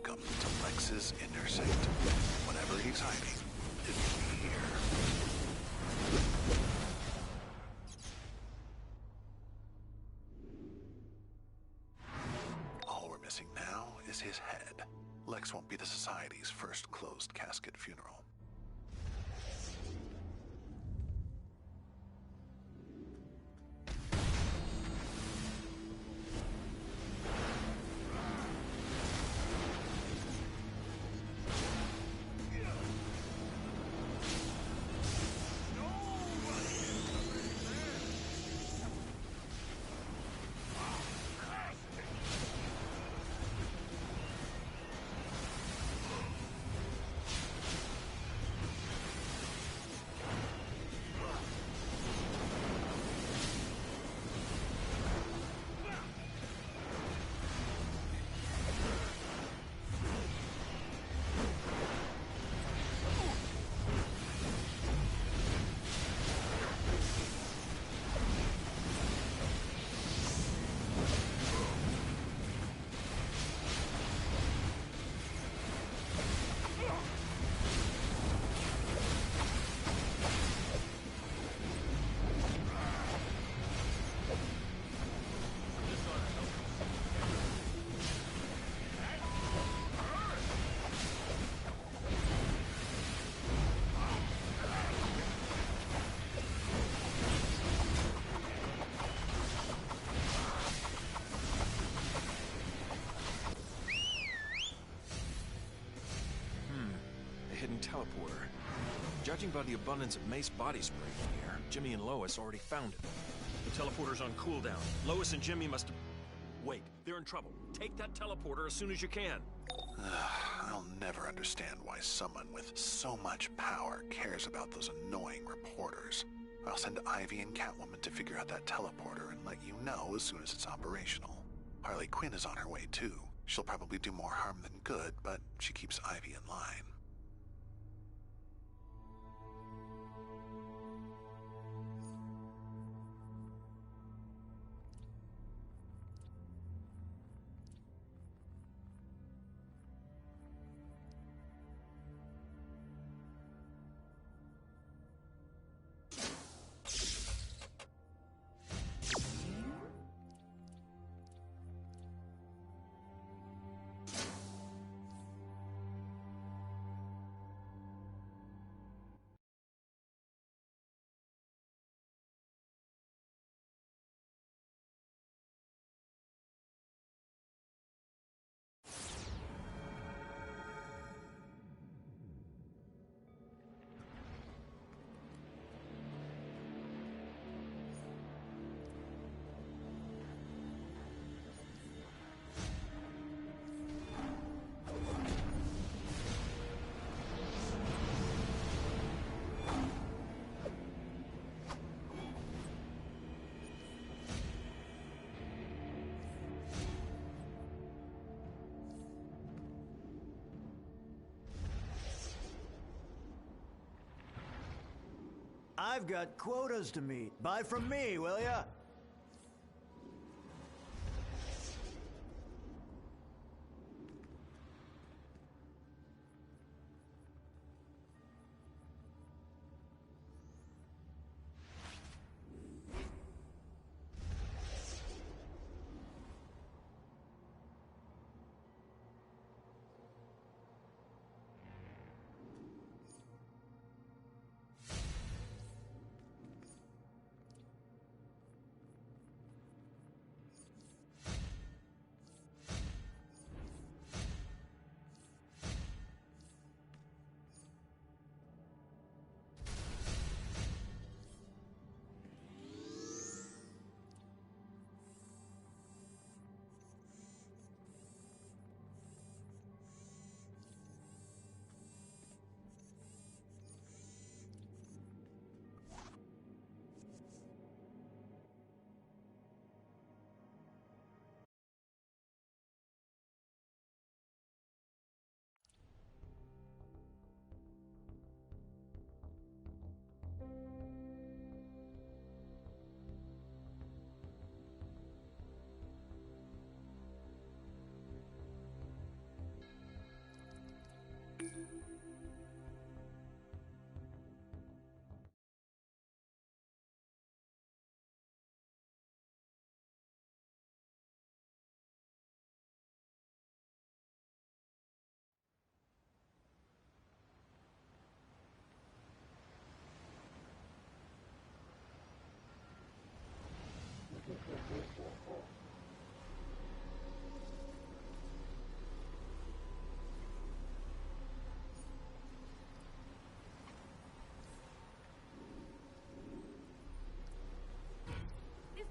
Welcome to Lex's Intersect. Whatever he's hiding, it's here. All we're missing now is his head. Lex won't be the Society's first closed casket funeral. Teleporter. Judging by the abundance of mace body spray in here, Jimmy and Lois already found it. The teleporter's on cooldown. Lois and Jimmy must have... Wait, they're in trouble. Take that teleporter as soon as you can. I'll never understand why someone with so much power cares about those annoying reporters. I'll send Ivy and Catwoman to figure out that teleporter and let you know as soon as it's operational. Harley Quinn is on her way too. She'll probably do more harm than good, but she keeps Ivy in line. I've got quotas to meet. Buy from me, will ya?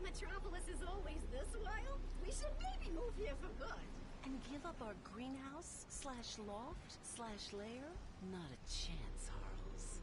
Metropolis is always this wild, we should maybe move here for good. And give up our greenhouse slash loft slash lair? Not a chance, Harles.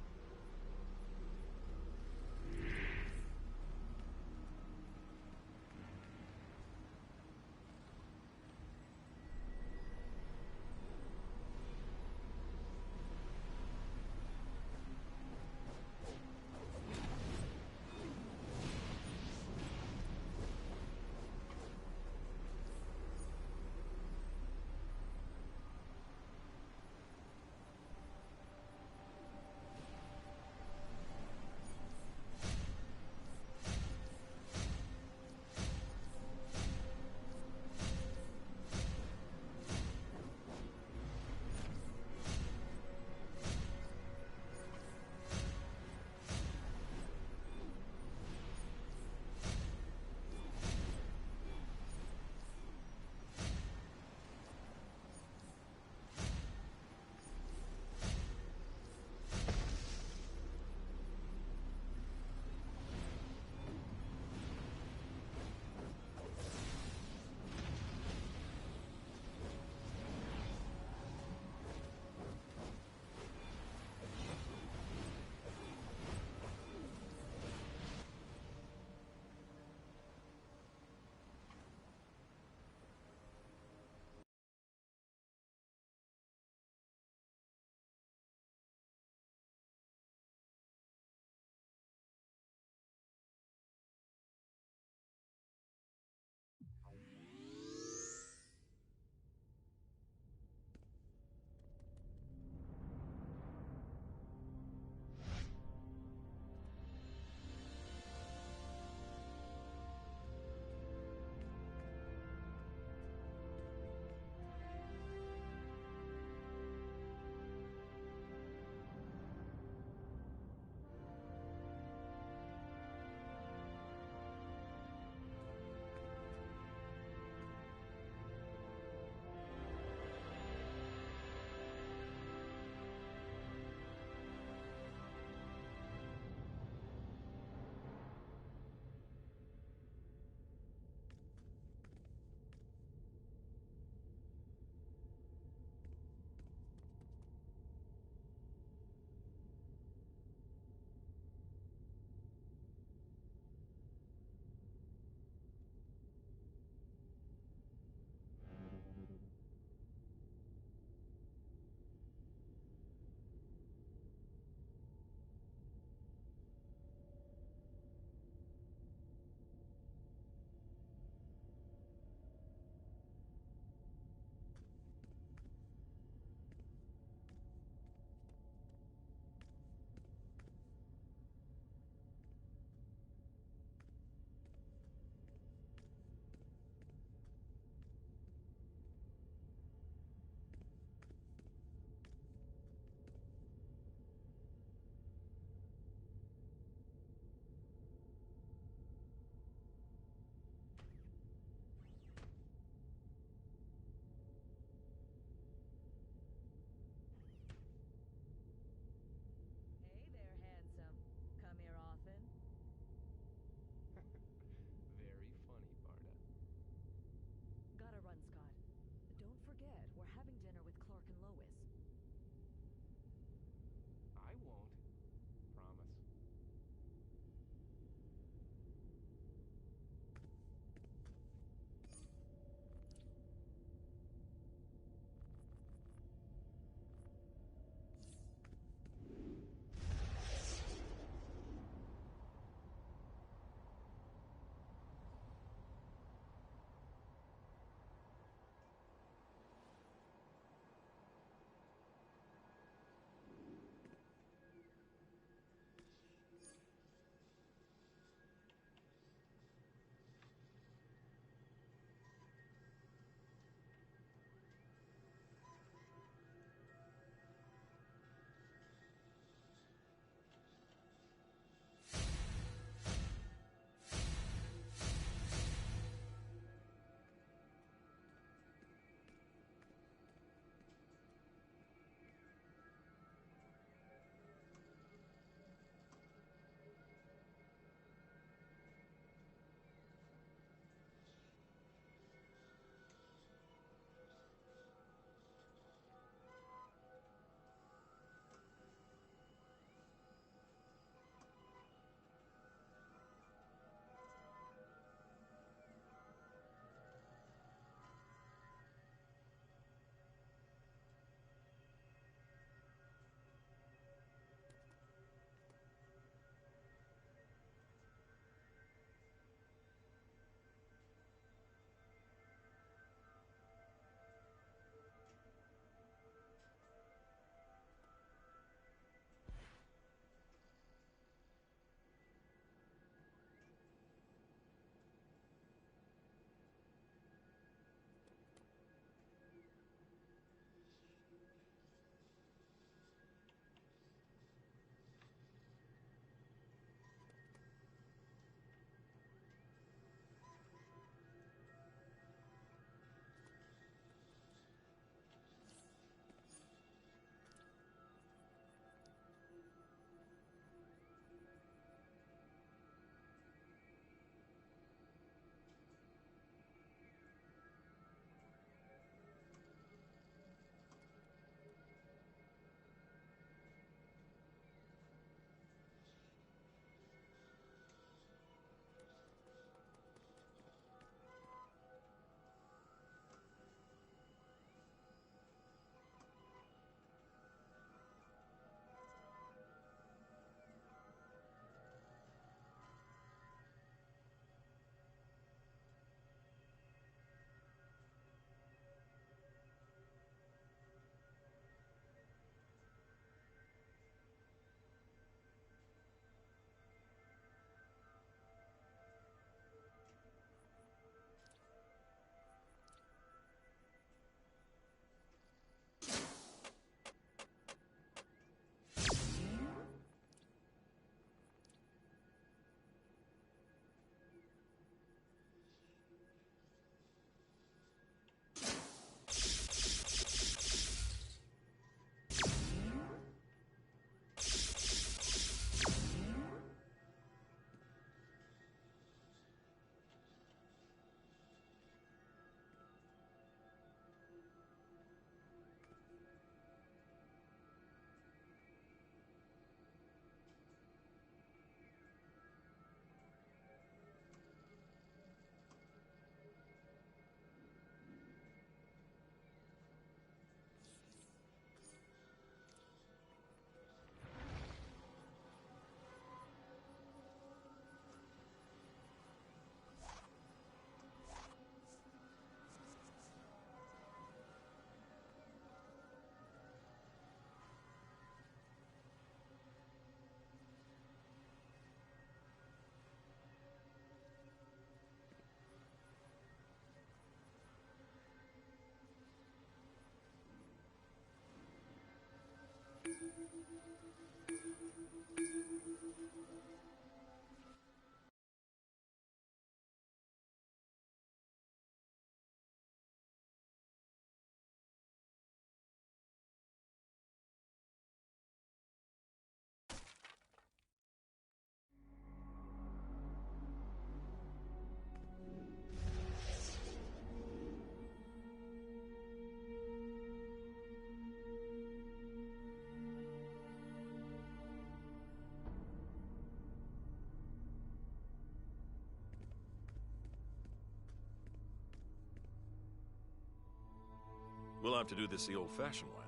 We'll have to do this the old-fashioned way.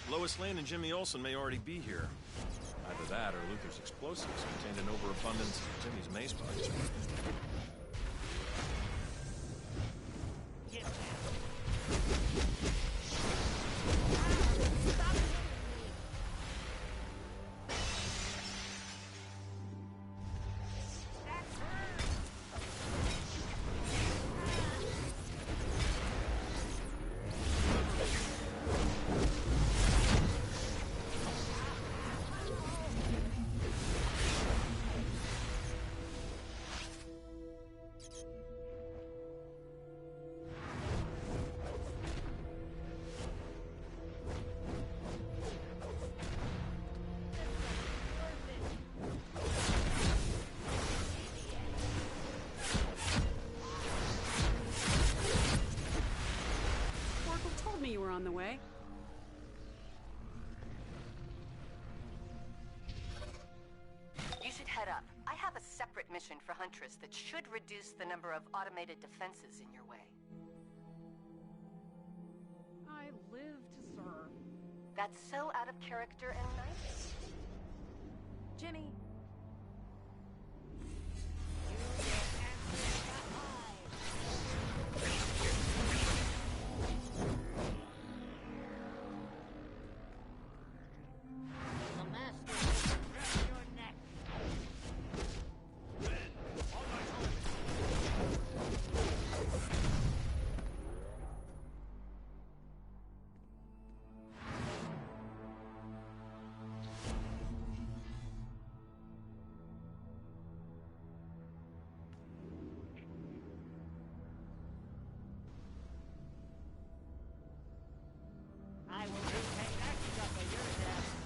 Lois Lane and Jimmy Olsen may already be here. Either that or Luther's explosives contained an overabundance of Jimmy's mace body spray. You were on the way. You should head up. I have a separate mission for Huntress that should reduce the number of automated defenses in your way. I live to serve. That's so out of character and nice. Jimmy. I will retake that stuff of your death.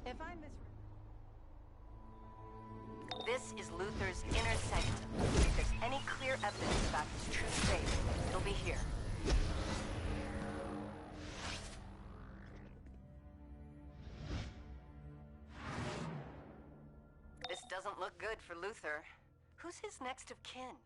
If I This is Luther's inner sanctum. If there's any clear evidence about his true faith, it'll be here. This doesn't look good for Luther. Who's his next of kin?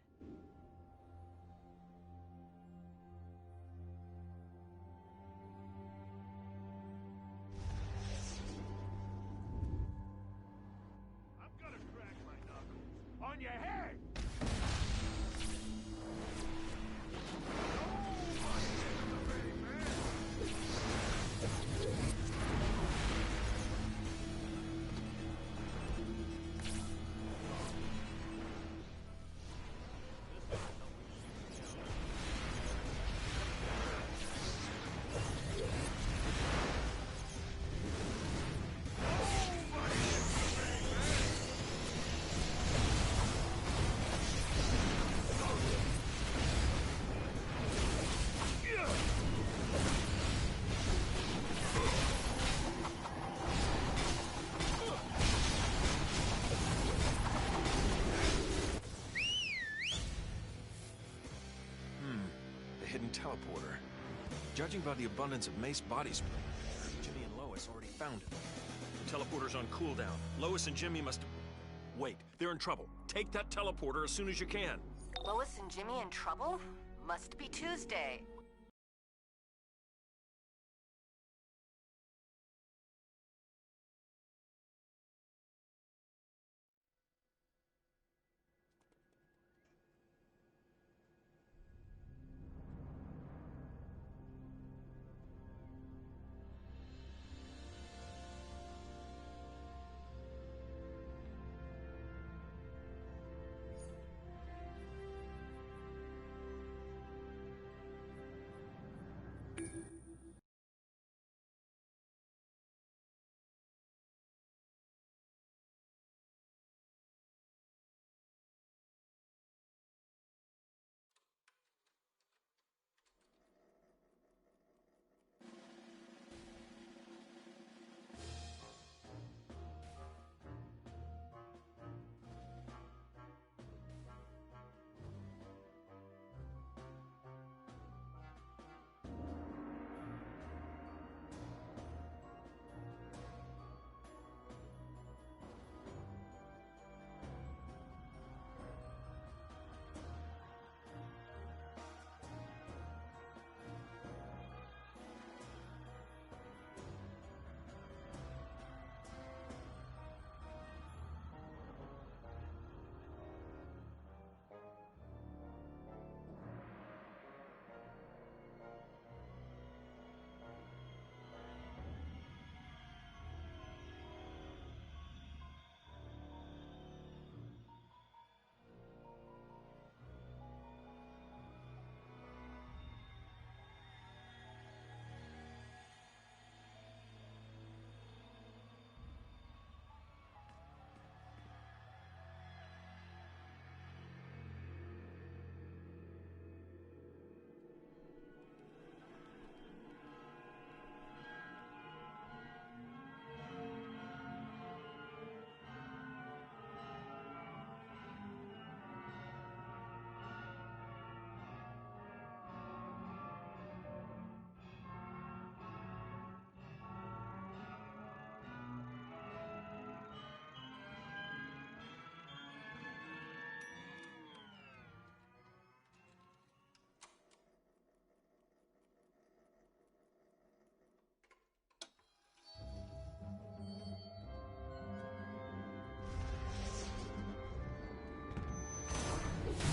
Judging by the abundance of mace body spray here, Jimmy and Lois already found it. The teleporter's on cooldown. Lois and Jimmy must... Wait, they're in trouble. Take that teleporter as soon as you can. Lois and Jimmy in trouble? Must be Tuesday.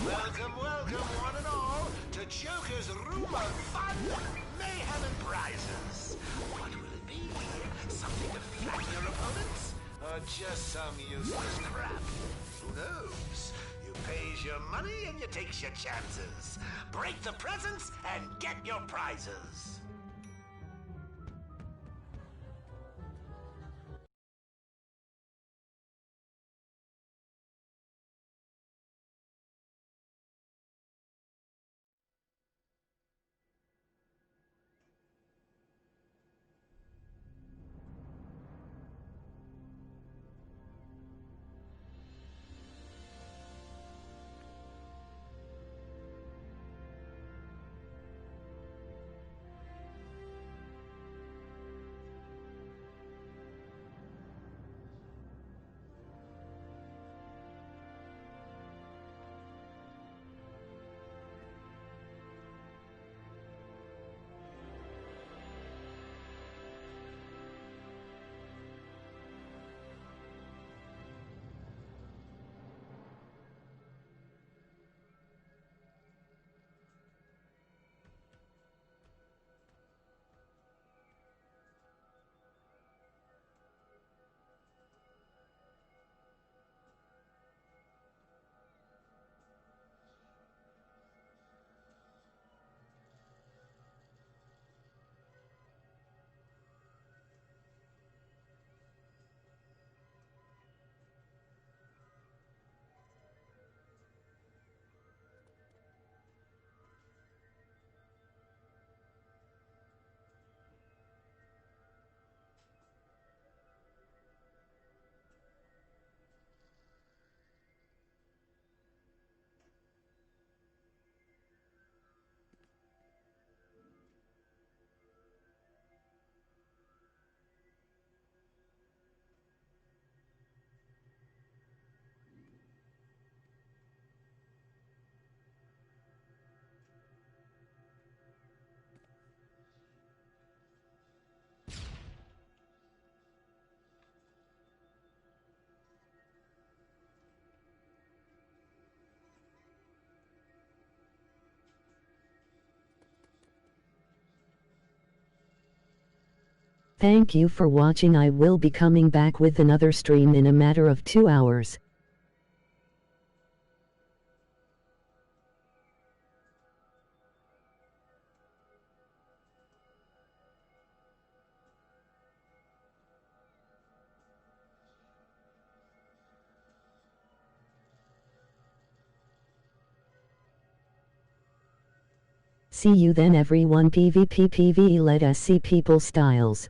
Welcome, welcome, one and all, to Joker's Room of Fun, Mayhem, and Prizes. What will it be? Something to flatten your opponents? Or just some useless crap? Who knows? You pays your money and you takes your chances. Break the presents and get your prizes. Thank you for watching. I will be coming back with another stream in a matter of 2 hours. See you then everyone. PvP PvE let us see people styles.